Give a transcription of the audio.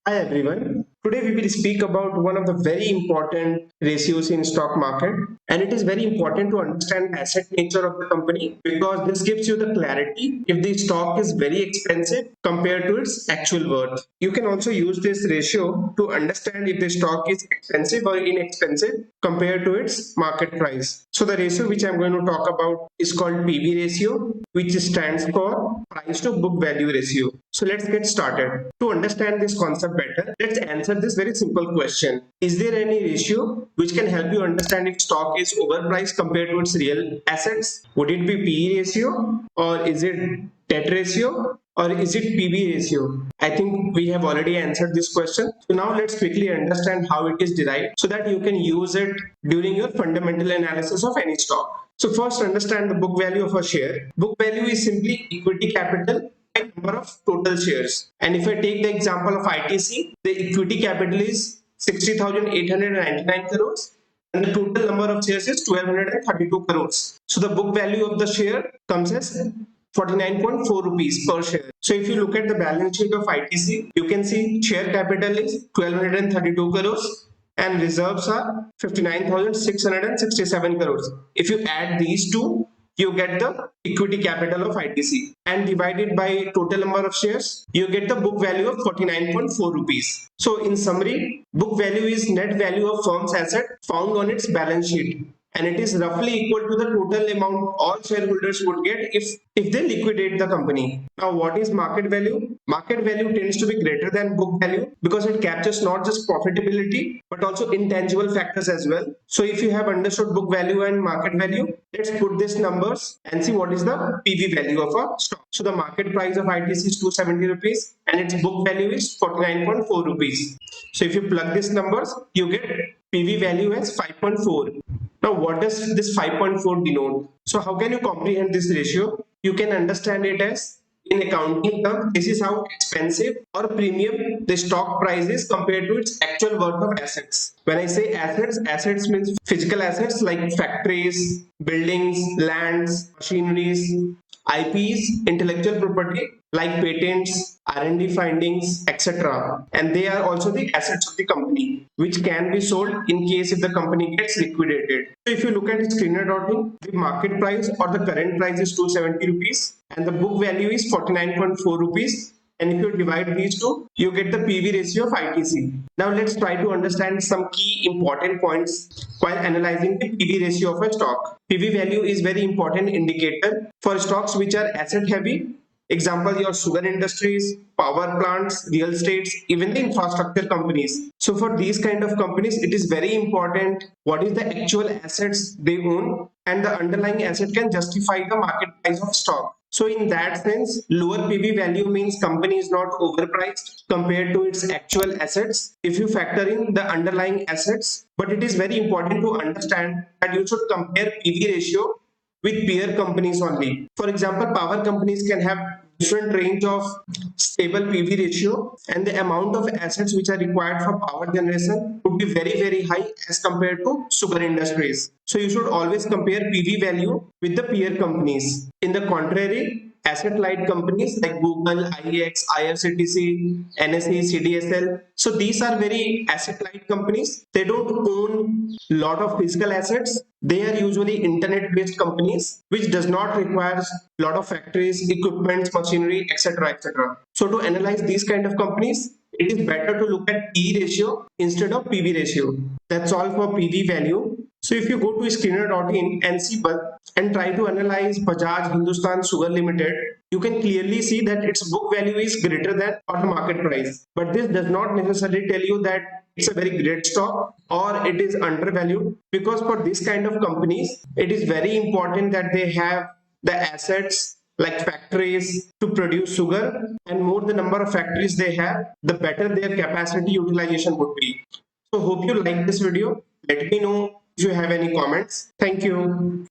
Hi everyone. Today we will speak about one of the very important ratios in stock market, and it is very important to understand the asset nature of the company because this gives you the clarity if the stock is very expensive compared to its actual worth. You can also use this ratio to understand if the stock is expensive or inexpensive compared to its market price. So the ratio which I'm going to talk about is called PB ratio, which stands for price to book value ratio. So let's get started. To understand this concept better, let's answer this very simple question. Is there any ratio which can help you understand if stock is overpriced compared to its real assets? Would it be PE ratio, or is it debt ratio, or is it PB ratio? I think we have already answered this question. So now let's quickly understand how it is derived so that you can use it during your fundamental analysis of any stock. So first understand the book value of a share. Book value is simply equity capital by number of total shares. And if I take the example of ITC, the equity capital is 60,899 crores and the total number of shares is 1232 crores. So the book value of the share comes as 49.4 rupees per share. So if you look at the balance sheet of ITC, you can see share capital is 1232 crores and reserves are 59,667 crores. If you add these two, you get the equity capital of ITC and divided by total number of shares, you get the book value of 49.4 rupees. So in summary, book value is net value of firm's asset found on its balance sheet, and it is roughly equal to the total amount all shareholders would get if they liquidate the company. Now, what is market value? Market value tends to be greater than book value because it captures not just profitability but also intangible factors as well. So if you have understood book value and market value, let's put these numbers and see what is the PV value of a stock. So the market price of ITC is 270 rupees and its book value is 49.4 rupees. So if you plug these numbers, you get PV value as 5.4. Now, what does this 5.4 denote? So how can you comprehend this ratio? You can understand it as, in accounting terms, this is how expensive or premium the stock price is compared to its actual worth of assets. When I say assets, assets means physical assets like factories, buildings, lands, machineries, IPs, intellectual property like patents, R&D findings, etc. And they are also the assets of the company, which can be sold in case if the company gets liquidated. So if you look at screener.in, the market price or the current price is 270 rupees and the book value is 49.4 rupees. And if you divide these two, you get the PV ratio of ITC. Now let's try to understand some key important points while analyzing the PV ratio of a stock. PV value is very important indicator for stocks which are asset heavy. Example, your sugar industries, power plants, real estates, even the infrastructure companies. So for these kind of companies, it is very important what is the actual assets they own, and the underlying asset can justify the market price of stock. So in that sense, lower PV value means company is not overpriced compared to its actual assets if you factor in the underlying assets. But it is very important to understand that you should compare PV ratio with peer companies only. For example, power companies can have different range of stable PV ratio, and the amount of assets which are required for power generation would be very high as compared to sugar industries. So you should always compare PV value with the peer companies. In the contrary, asset light companies like Google, IEX, IRCTC, NSE, CDSL. So these are very asset light companies. They don't own a lot of physical assets. They are usually internet based companies which does not require a lot of factories, equipment, machinery, etc. etc. So to analyze these kind of companies, it is better to look at P ratio instead of PV ratio. That's all for PV value. So if you go to screener.in and see and try to analyze Bajaj Hindustan Sugar Limited, you can clearly see that its book value is greater than or the market price. But this does not necessarily tell you that it's a very great stock or it is undervalued, because for this kind of companies, it is very important that they have the assets like factories to produce sugar, and more the number of factories they have, the better their capacity utilization would be. So hope you like this video. Let me know if you have any comments. Thank you.